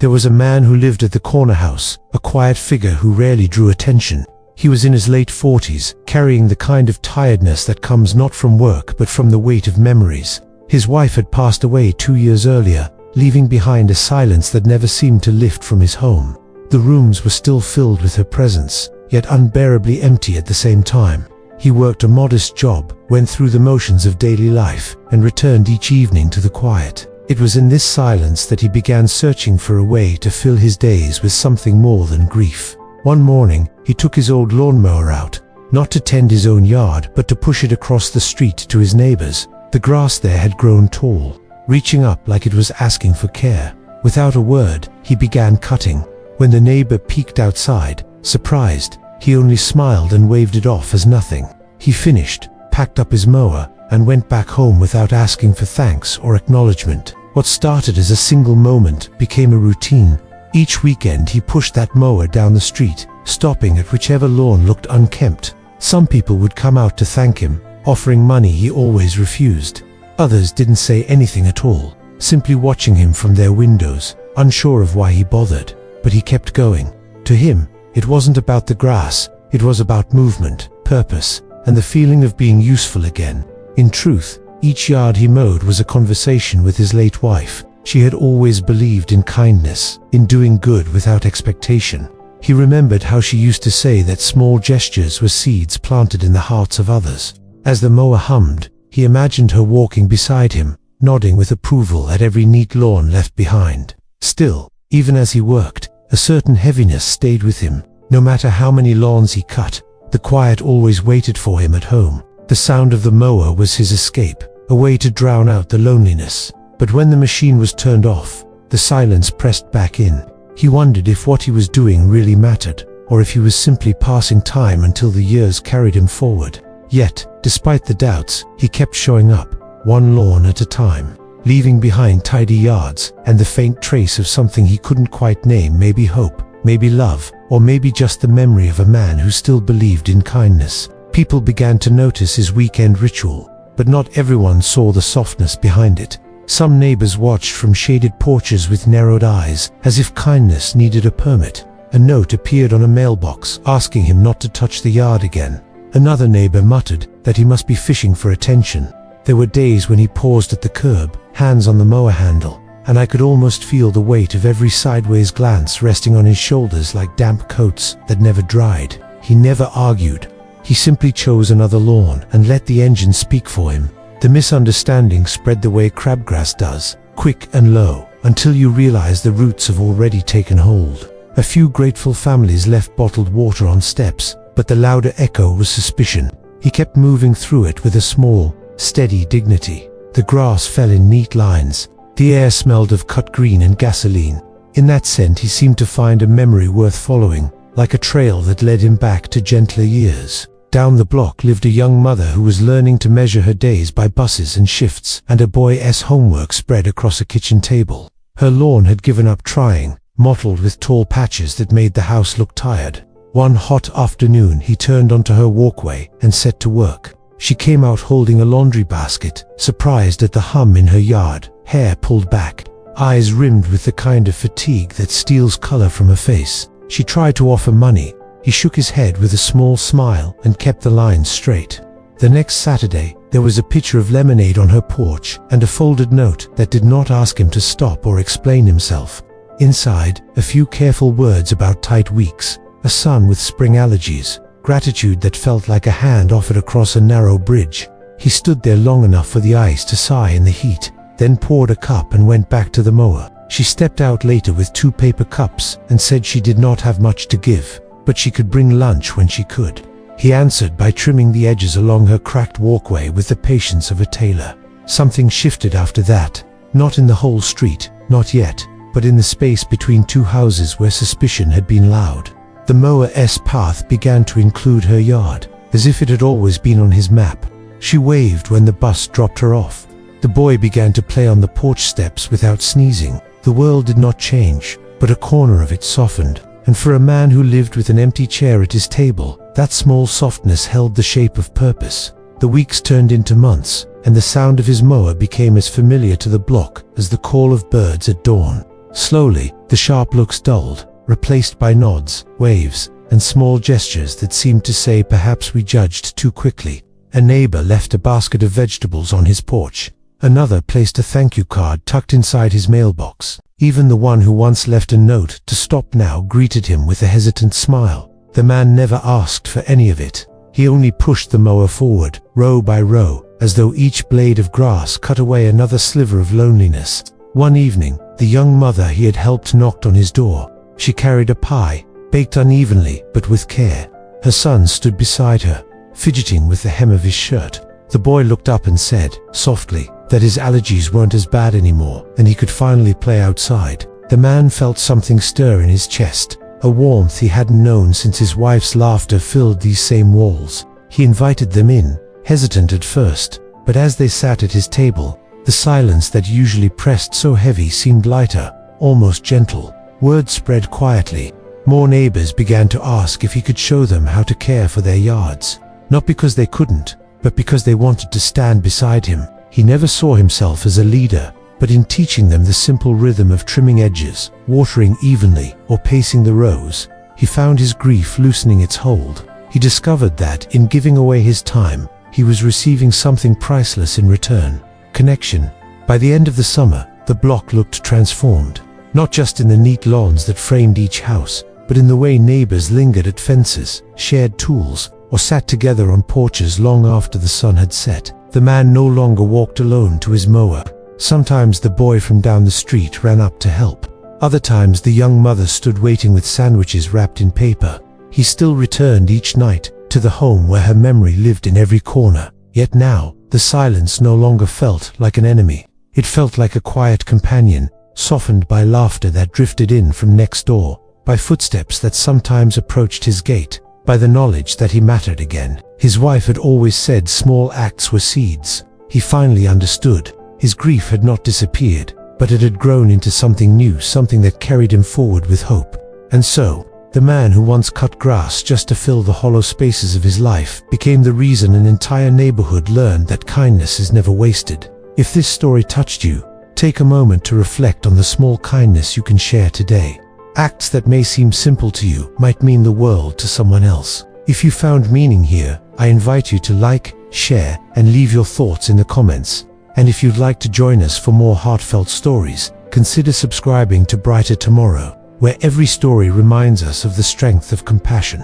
There was a man who lived at the corner house, a quiet figure who rarely drew attention. He was in his late 40s, carrying the kind of tiredness that comes not from work but from the weight of memories. His wife had passed away 2 years earlier, leaving behind a silence that never seemed to lift from his home. The rooms were still filled with her presence, yet unbearably empty at the same time. He worked a modest job, went through the motions of daily life, and returned each evening to the quiet. It was in this silence that he began searching for a way to fill his days with something more than grief. One morning, he took his old lawnmower out, not to tend his own yard, but to push it across the street to his neighbors. The grass there had grown tall, reaching up like it was asking for care. Without a word, he began cutting. When the neighbor peeked outside, surprised, he only smiled and waved it off as nothing. He finished, packed up his mower, and went back home without asking for thanks or acknowledgement. What started as a single moment became a routine. Each weekend he pushed that mower down the street, stopping at whichever lawn looked unkempt. Some people would come out to thank him, offering money he always refused. Others didn't say anything at all, simply watching him from their windows, unsure of why he bothered. But he kept going. To him, it wasn't about the grass, it was about movement, purpose, and the feeling of being useful again. In truth, each yard he mowed was a conversation with his late wife. She had always believed in kindness, in doing good without expectation. He remembered how she used to say that small gestures were seeds planted in the hearts of others. As the mower hummed, he imagined her walking beside him, nodding with approval at every neat lawn left behind. Still, even as he worked, a certain heaviness stayed with him. No matter how many lawns he cut, the quiet always waited for him at home. The sound of the mower was his escape, a way to drown out the loneliness. But when the machine was turned off, the silence pressed back in. He wondered if what he was doing really mattered, or if he was simply passing time until the years carried him forward. Yet, despite the doubts, he kept showing up, one lawn at a time, leaving behind tidy yards and the faint trace of something he couldn't quite name, maybe hope, maybe love, or maybe just the memory of a man who still believed in kindness. People began to notice his weekend ritual, but not everyone saw the softness behind it. Some neighbors watched from shaded porches with narrowed eyes, as if kindness needed a permit. A note appeared on a mailbox asking him not to touch the yard again. Another neighbor muttered that he must be fishing for attention. There were days when he paused at the curb, hands on the mower handle, and I could almost feel the weight of every sideways glance resting on his shoulders like damp coats that never dried. He never argued. He simply chose another lawn and let the engine speak for him. The misunderstanding spread the way crabgrass does, quick and low, until you realize the roots have already taken hold. A few grateful families left bottled water on steps, but the louder echo was suspicion. He kept moving through it with a small, steady dignity. The grass fell in neat lines. The air smelled of cut green and gasoline. In that scent he seemed to find a memory worth following, like a trail that led him back to gentler years. Down the block lived a young mother who was learning to measure her days by buses and shifts, and a boy's homework spread across a kitchen table. Her lawn had given up trying, mottled with tall patches that made the house look tired. One hot afternoon he turned onto her walkway and set to work. She came out holding a laundry basket, surprised at the hum in her yard, hair pulled back, eyes rimmed with the kind of fatigue that steals color from her face. She tried to offer money. He shook his head with a small smile and kept the lines straight. The next Saturday, there was a pitcher of lemonade on her porch and a folded note that did not ask him to stop or explain himself. Inside, a few careful words about tight weeks, a son with spring allergies, gratitude that felt like a hand offered across a narrow bridge. He stood there long enough for the ice to sigh in the heat, then poured a cup and went back to the mower. She stepped out later with 2 paper cups and said she did not have much to give, but she could bring lunch when she could. He answered by trimming the edges along her cracked walkway with the patience of a tailor. Something shifted after that, not in the whole street, not yet, but in the space between 2 houses where suspicion had been loud. The mower's path began to include her yard, as if it had always been on his map. She waved when the bus dropped her off. The boy began to play on the porch steps without sneezing. The world did not change, but a corner of it softened. And for a man who lived with an empty chair at his table, that small softness held the shape of purpose. The weeks turned into months, and the sound of his mower became as familiar to the block as the call of birds at dawn. Slowly, the sharp looks dulled, replaced by nods, waves, and small gestures that seemed to say perhaps we judged too quickly. A neighbor left a basket of vegetables on his porch. Another placed a thank you card tucked inside his mailbox. Even the one who once left a note to stop now greeted him with a hesitant smile. The man never asked for any of it. He only pushed the mower forward, row by row, as though each blade of grass cut away another sliver of loneliness. One evening, the young mother he had helped knocked on his door. She carried a pie, baked unevenly but with care. Her son stood beside her, fidgeting with the hem of his shirt. The boy looked up and said, softly, that his allergies weren't as bad anymore, and he could finally play outside. The man felt something stir in his chest, a warmth he hadn't known since his wife's laughter filled these same walls. He invited them in, hesitant at first, but as they sat at his table, the silence that usually pressed so heavy seemed lighter, almost gentle. Word spread quietly. More neighbors began to ask if he could show them how to care for their yards. Not because they couldn't, but because they wanted to stand beside him. He never saw himself as a leader, but in teaching them the simple rhythm of trimming edges, watering evenly, or pacing the rows, he found his grief loosening its hold. He discovered that, in giving away his time, he was receiving something priceless in return: connection. By the end of the summer, the block looked transformed, not just in the neat lawns that framed each house, but in the way neighbors lingered at fences, shared tools, or sat together on porches long after the sun had set. The man no longer walked alone to his mower. Sometimes the boy from down the street ran up to help. Other times the young mother stood waiting with sandwiches wrapped in paper. He still returned each night to the home where her memory lived in every corner. Yet now, the silence no longer felt like an enemy. It felt like a quiet companion, softened by laughter that drifted in from next door, by footsteps that sometimes approached his gate, by the knowledge that he mattered again. His wife had always said small acts were seeds. He finally understood. His grief had not disappeared, but it had grown into something new, something that carried him forward with hope. And so, the man who once cut grass just to fill the hollow spaces of his life became the reason an entire neighborhood learned that kindness is never wasted. If this story touched you, take a moment to reflect on the small kindness you can share today. Acts that may seem simple to you might mean the world to someone else. If you found meaning here, I invite you to like, share, and leave your thoughts in the comments. And if you'd like to join us for more heartfelt stories, consider subscribing to Brighter Tomorrow, where every story reminds us of the strength of compassion.